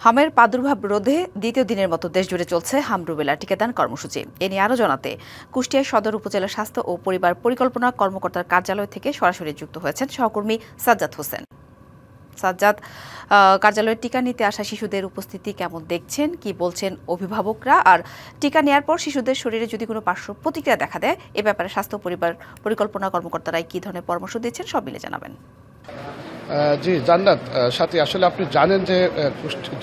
হামের প্রাদুর্ভাব রোধে দ্বিতীয় দিনের মতো দেশজুড়ে চলছে হাম রুবেলা টিকাদান কর্মসূচি। এ নিয়ে আরও জানাতে কুষ্টিয়া সদর উপজেলা স্বাস্থ্য ও পরিবার পরিকল্পনা কর্মকর্তার কার্যালয় থেকে সরাসরি যুক্ত হয়েছেন সহকর্মী সাজ্জাদ হোসেন। সাজ্জাদ, কার্যালয়ে টিকা নিতে আসা শিশুদের উপস্থিতি কেমন দেখছেন, কি বলছেন অভিভাবকরা, আর টিকা নেওয়ার পর শিশুদের শরীরে যদি কোনো পার্শ্ব প্রতিক্রিয়া দেখা দেয় এ ব্যাপারে স্বাস্থ্য পরিবার পরিকল্পনা কর্মকর্তারাই কি ধরনের পরামর্শ দিচ্ছেন সব মিলে জানাবেন। জি জান্নাত, সাথী, আসলে আপনি জানেন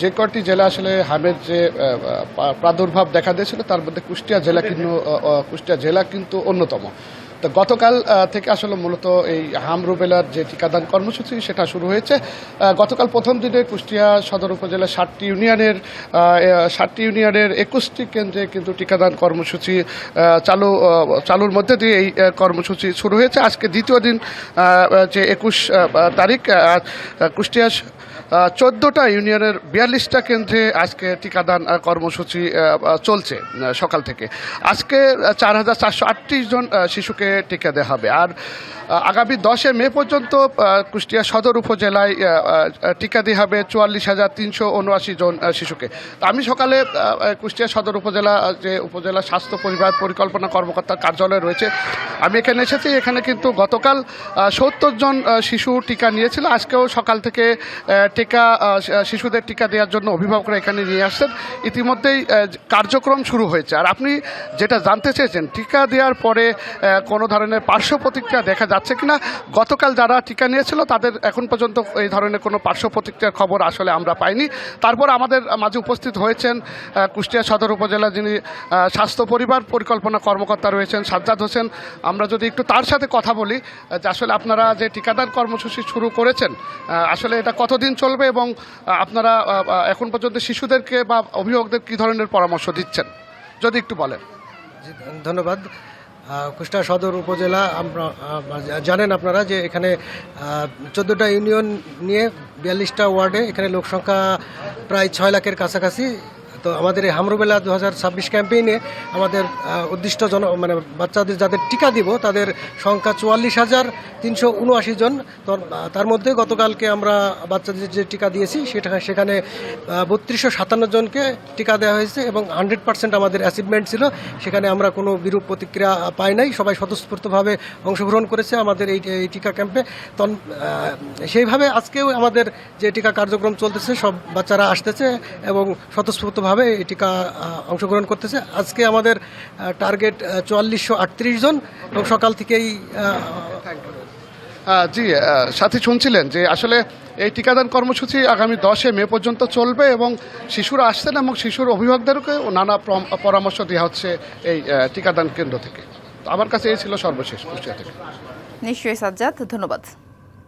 যে কয়টি জেলা আসলে হামের যে প্রাদুর্ভাব দেখা দিয়েছিল তার মধ্যে কুষ্টিয়া জেলা কিন্তু অন্যতম। তো গতকাল থেকে আসলে মূলত এই হাম রুবেলার যে টিকাদান কর্মসূচি সেটা শুরু হয়েছে। গতকাল প্রথম দিনে কুষ্টিয়া সদর উপজেলার 7টি ইউনিয়নের 21টি কেন্দ্রে কিন্তু টিকাদান কর্মসূচি চালুর মধ্যে দিয়ে এই কর্মসূচি শুরু হয়েছে। আজকে দ্বিতীয় দিন যে 21 তারিখ কুষ্টিয়া 14টা ইউনিয়নের 42টা কেন্দ্রে আজকে টিকাদান কর্মসূচি চলছে সকাল থেকে। আজকে 4438 জন শিশুকে টিকা দেওয়া হবে। আর আগামী 10 মে পর্যন্ত কুষ্টিয়া সদর উপজেলায় টিকা দেওয়া হবে 44,379 জন শিশুকে। আমি সকালে কুষ্টিয়া সদর উপজেলা স্বাস্থ্য পরিবার পরিকল্পনা কর্মকর্তার কার্যালয় রয়েছে, আমি এখানে এসেছি। এখানে কিন্তু গতকাল 70 জন শিশু টিকা নিয়েছিল। আজকেও সকাল থেকে শিশুদের টিকা দেওয়ার জন্য অভিভাবকরা এখানে নিয়ে আসছেন। ইতিমধ্যেই কার্যক্রম শুরু হয়েছে। আর আপনি যেটা জানতে চেয়েছেন, টিকা দেওয়ার পরে কোনো ধরনের পার্শ্ব প্রতিক্রিয়া দেখা যাচ্ছে কিনা, গতকাল যারা টিকা নিয়েছিল তাদের এখন পর্যন্ত এই ধরনের কোনো পার্শ্ব প্রতিক্রিয়ার খবর আসলে আমরা পাইনি। তারপর আমাদের মাঝে উপস্থিত হয়েছেন কুষ্টিয়া সদর উপজেলা যিনি স্বাস্থ্য পরিবার পরিকল্পনা কর্মকর্তা রয়েছেন সাজ্জাদ হোসেন। আমরা যদি একটু তার সাথে কথা বলি যে আসলে আপনারা যে টিকাদান কর্মসূচি শুরু করেছেন আসলে এটা কতদিন চলবে এবং আপনারা এখন পর্যন্ত শিশুদেরকে বা অভিভাবকদের কী ধরনের পরামর্শ দিচ্ছেন, যদি একটু বলেন। ধন্যবাদ। কুষ্টিয়া সদর উপজেলা জানেন আপনারা যে এখানে 14টা ইউনিয়ন নিয়ে 42টা ওয়ার্ডে এখানে লোকসংখ্যা প্রায় 6 লাখের কাছাকাছি। তো আমাদের এই হাম রুবেলা 2026 ক্যাম্পেইনে আমাদের উদ্দিষ্ট বাচ্চাদের যাদের টিকা দিব তাদের সংখ্যা 44,379 জন। তো তার মধ্যে গতকালকে আমরা বাচ্চাদের যে টিকা দিয়েছি সেখানে 3257 জনকে টিকা দেওয়া হয়েছে এবং 100% আমাদের অ্যাচিভমেন্ট ছিল। সেখানে আমরা কোনো বিরূপ প্রতিক্রিয়া পাই নাই, সবাই স্বতঃস্ফূর্তভাবে অংশগ্রহণ করেছে আমাদের এই টিকা ক্যাম্পে। সেইভাবে আজকেও আমাদের যে টিকা কার্যক্রম চলতেছে, সব বাচ্চারা আসতেছে এবং স্বতঃস্ফূর্তভাবে এই টিকা অংশগ্রহণ করতেছে। আজকে আমাদের টার্গেট 4438 জন এবং সকাল থেকেই জি সাথী, শুনছিলেন যে আসলে এই টিকাদান কর্মসূচি আগামী 10 মে পর্যন্ত চলবে এবং শিশুরা আসছেন এবং শিশুর অভিভাবকদেরকে নানা পরামর্শ দেওয়া হচ্ছে এই টিকাদান কেন্দ্র থেকে। আমার কাছে এই ছিল সর্বশেষ কুষ্টিয়া থেকে। নিশ্চয়ই সাজ্জাদ, ধন্যবাদ।